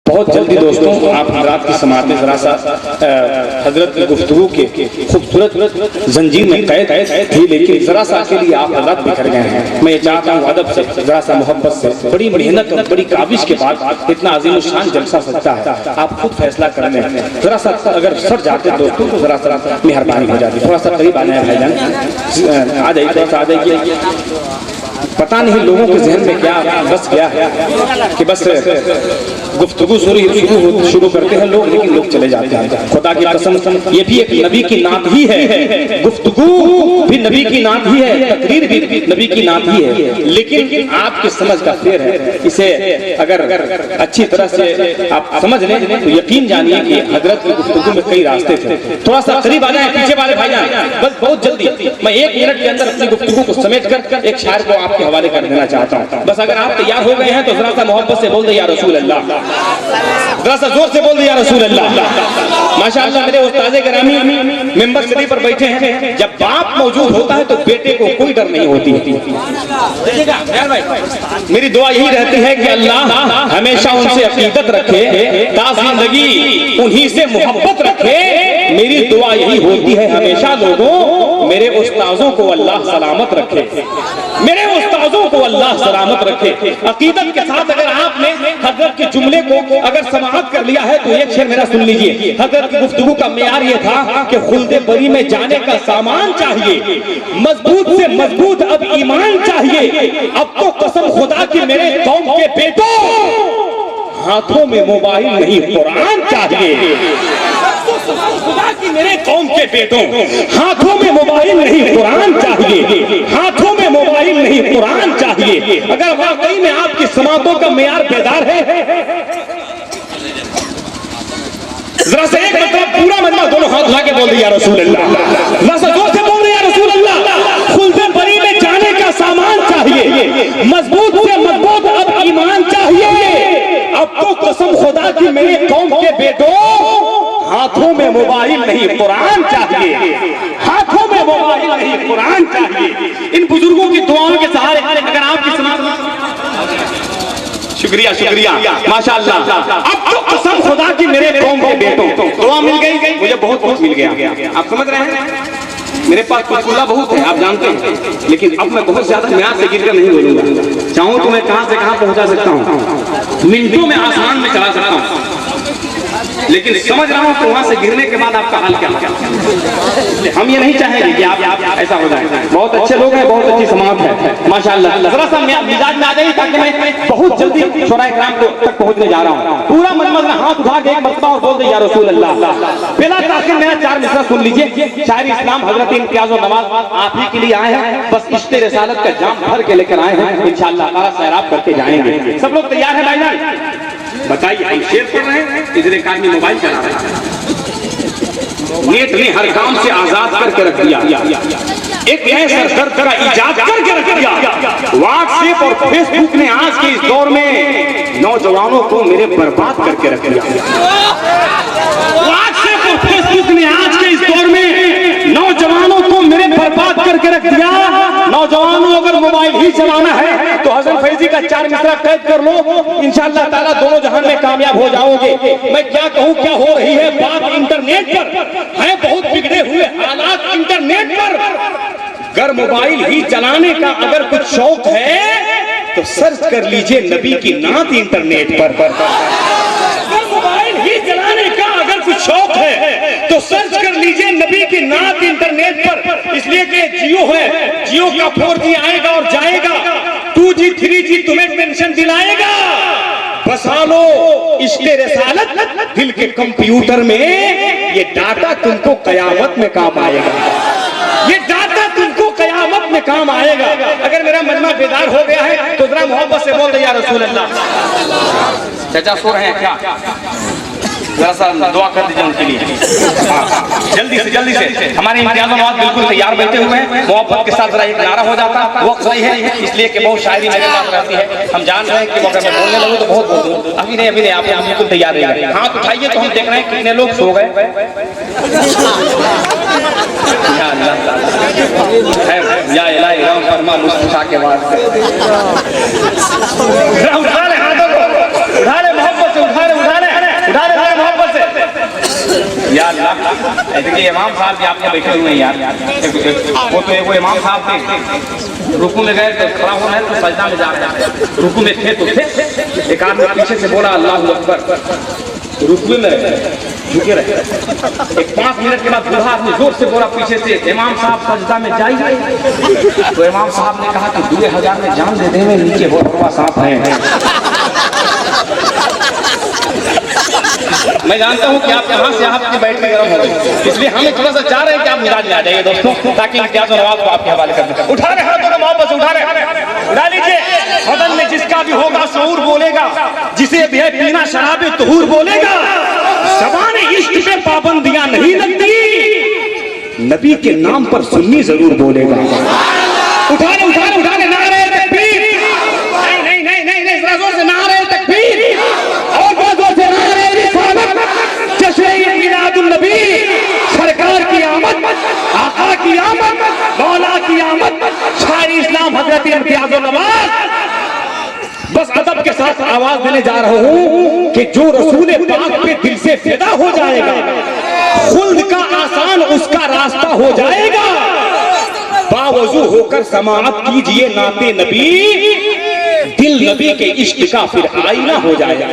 बहुत जल्दी दोस्तों आप हजरात की समात में जरा सा हजरत की गुफ्तगू के खूबसूरत जंजीर में कैद थी, लेकिन जरा सा के लिए आप हजरात बिखर गए हैं। मैं ये चाहता हूँ अदब से, जरा सा मोहब्बत से, बड़ी मेहनत और बड़ी काविश के बाद इतना अजीम शान जलसा सकता है, आप खुद फैसला कर लें। जरा सा अगर सर जाते दोस्तों तो जरा सा मेहरबानी हो जाती। थोड़ा सा करीब आना है भाईजान, आ जाइए, थोड़ा सा आ जाइए। पता नहीं लोगों के जहन में क्या बस गया है कि बस गुफ्तगू शुरू करते हैं लोग, लेकिन लोग चले जाते हैं। खुदा की कसम, ये भी एक नबी की नात ही है, गुफ्तगू भी नबी की नात ही है, तकरीर भी नबी की नात ही है, लेकिन आपकी समझ का फेर है। इसे अगर अच्छी तरह से आप समझ लें तो यकीन जानिए कि हजरत की गुफ्तगू में कई रास्ते थे। थोड़ा सा करीब आ जाए पीछे वाले भाईजान, बस बहुत जल्दी। मैं 1 मिनट के अंदर अपनी गुफ्तगू को समेट कर एक शायर को आपके हवाले कर देना चाहता हूँ। बस अगर आप तैयार हो गए हैं तो जरा सा मोहब्बत से बोल दे या रसूल अल्लाह, जरा सा जोर से बोल दे या रसूल अल्लाह। माशाअल्लाह मेरे उस्ताद गिरामी मेंबर शरीफ पर बैठे हैं। जब बाप मौजूद होता है तो बेटे को कोई डर नहीं होती। मेरी दुआ यही रहती है कि अल्लाह हमेशा उनसे अकीदत रखे, ताज़िंदगी उन्हीं से मोहब्बत रखे। मेरी दुआ यही होती है हमेशा लोगों, मेरे उस्ताजों को अल्लाह सलामत रखे, मेरे उस्ताजों को अल्लाह सलामत रखे। अकीदत के साथ अगर आपने हजरत के जुमले को अगर समाअत कर लिया है तो एक शेर मेरा सुन लीजिए। हजरत की गुफ्तगू का मेयार ये था कि खुल्दे बरी में जाने का सामान चाहिए, मजबूत से मजबूत अब ईमान चाहिए। अब तो कसम खुदा की मेरे कौम के बेटों, हाथों में मोबाइल नहीं कुरान चाहिए। खुदा की मेरे कौम के बेटों, हाथों में मोबाइल नहीं कुरान चाहिए, हाथों में मोबाइल नहीं कुरान चाहिए। अगर वाकई में आपकी समातों का मेयार बेदार है, जरा से एक मतलब पूरा मजमा दोनों हाथ उठा के बोल दिया रसूल अल्लाह, जरा से जोर से बोल दिया रसूल अल्लाह। खुल्दे बरी में जाने का सामान चाहिए, मजबूत से मजबूत अब ईमान चाहिए। अब तो कसम खुदा की मेरे कौम के बेटों, हाथों में मोबाइल नहीं कुरान चाहिए, हाथों में मोबाइल नहीं कुरान चाहिए। इन बुजुर्गों की दुआओं के सहारे अगर आपकी शुक्रिया शुक्रिया माशाअल्लाह। अब तो कसम खुदा की मेरे कौम के बेटों, दुआ मिल गई, मुझे बहुत कुछ मिल गया। आप समझ रहे हैं, मेरे पास कुछ बहुत है, आप जानते हैं, लेकिन अब मैं बहुत ज्यादा म्यार से गिरकर नहीं बोलूंगा। चाहूं तो मैं कहां से कहां पहुंचा सकता हूं, मिनटों में आसमान में चला सकता हूं, लेकिन समझ रहा हूं कि वहां से गिरने के बाद आपका हाल क्या है। हम ये नहीं चाहेंगे कि आप ऐसा हो जाए। बहुत अच्छे लोग हैं, बहुत अच्छी समाज है माशाअल्लाह। जरा सा मिजाज में आ जाइए ताकि मैं बहुत जल्दी शोराए किराम तक पहुंचने जा रहा हूं। पूरा मनमत हाथ उठा के एक मरतबा और बोल दे या रसूल अल्लाह। बिला ताखिर मेरा 4 मिसरा सुन लीजिए। शायरी इस्लाम हजरत इम्तियाज और नवाज आप ही के लिए आए हैं, बस इश्क़ रिसालत का जाम भर के लेकर आए हैं। इंशाअल्लाह ताला सैराब करके जाएंगे। सब लोग तैयार हैं भाईजान? बताइए, हम शेर पढ़ रहे हैं, इधर एक आदमी मोबाइल चला रहा है। नेट ने हर काम से आजाद करके रख दिया, एक ऐसा दर्द का इजाद करके रख दिया। व्हाट्सएप और फेसबुक ने आज के इस दौर में नौजवानों को मेरे बर्बाद करके रख दिया। व्हाट्सएप और फेसबुक ने आज के इस दौर में नौजवानों को मेरे बर्बाद करके रख दिया। नौजवानों अगर मोबाइल ही चलाना है तो हसन फैजी का 4 मिसरा कैद कर लो, इंशाअल्लाह ताला दोनों जहान में कामयाब हो जाओगे। मैं क्या कहूँ, क्या हो रही है बात इंटरनेट पर है, बहुत बिगड़े हुए हालात इंटरनेट पर। अगर मोबाइल ही चलाने का अगर कुछ शौक है तो सर्च कर लीजिए नबी की नात इंटरनेट पर। अगर मोबाइल ही चलाने का अगर कुछ शौक है तो सर्च कर लीजिए नबी की नात इंटरनेट पर। इसलिए कि जियो है, जियो का 4G आएगा और जाएगा, 2G 3G तुम्हें टेंशन दिलाएगा। बसा लो इश्क़ रिसालत दिल के कंप्यूटर में, ये डाटा तुमको कयामत में काम आएगा, ये डाटा तुमको कयामत में काम आएगा। अगर मेरा मजमा बेदार हो गया है तो जरा मोहब्बत से बोल दे या रसूल अल्लाह। चाचा सो रहे हैं क्या? जरा सा दुआ कर दीजिए उनके लिए। जल्दी से हमारे इम्तियाज नवाज बिल्कुल तैयार बैठे हुए हैं। मोहब्बत के साथ जरा एक नारा हो जाता, वक्त सही है इसलिए कि बहुत शायरी मेरे पास रहती है। हम जान रहे हैं कि अगर मैं बोलने लगूं तो बहुत बोल दूं। अभी नहीं आप बिल्कुल तैयार रहिए। हाथ उठाइए तो हम देख रहे हैं कितने लोग सो गए। या इलाही राम फरमा मुस्तफा के वास्ते, उठा ले हाथों को, उठा ले मोहब्बत से, उठा ले ये इमाम साहब भी आपके बैठे हुए हैं यार। वो तो वो इमाम साहब थे, रुकू में गए तो खड़ा होना है तो सजदा में जा रहे हैं, रुकू में थे तो थे। एक आदमी पीछे से बोला अल्लाहू अकबर, रुकू में झुके रहे। एक 5 मिनट के बाद बूढ़ा आदमी जोर से बोला पीछे से, इमाम साहब सजदा में जाइए। तो इमाम साहब ने कहा कि 2000 में जान दे दे, में नीचे बहुत बड़ा सांप है। मैं जानता हूं कि आप यहाँ से आपकी बैठ के गर्म हो गई, इसलिए हम थोड़ा सा चाह रहे हैं कि आप मिजाज में आ जाइए दोस्तों, ताकि इम्तियाज और नवाज को आपके हवाले कर दें। उठा रहे हाथों को मोहब्बत से उठा रहे, उठा लीजिए। सदन में जिसका भी होगा शऊर बोलेगा, जिसे भी है पीना शराबे तहूर बोलेगा। ज़बान इश्क पे पाबंदियां नहीं लगती, नबी के नाम पर सुन्नी जरूर बोलेगा। उठा रहे नारे तकबीर, नहीं जरा जोर से नारे तकबीर, और बहुत जोर से नारे रिसालत, जश्न मिलादुन नबी, सरकार की आमद, आका की आमद, मौला की आमद, शायर इस्लाम हजरत इम्तियाज और नवाज। बस अदब के साथ आवाज देने जा रहा हूं कि जो रसूल पाक पे दिल से फिदा हो जाएगा, खुल्द का आसान उसका रास्ता हो जाएगा। बावजू होकर समाअत कीजिए नाते नबी, दिल नबी के इश्क का फिर आईना हो जाएगा।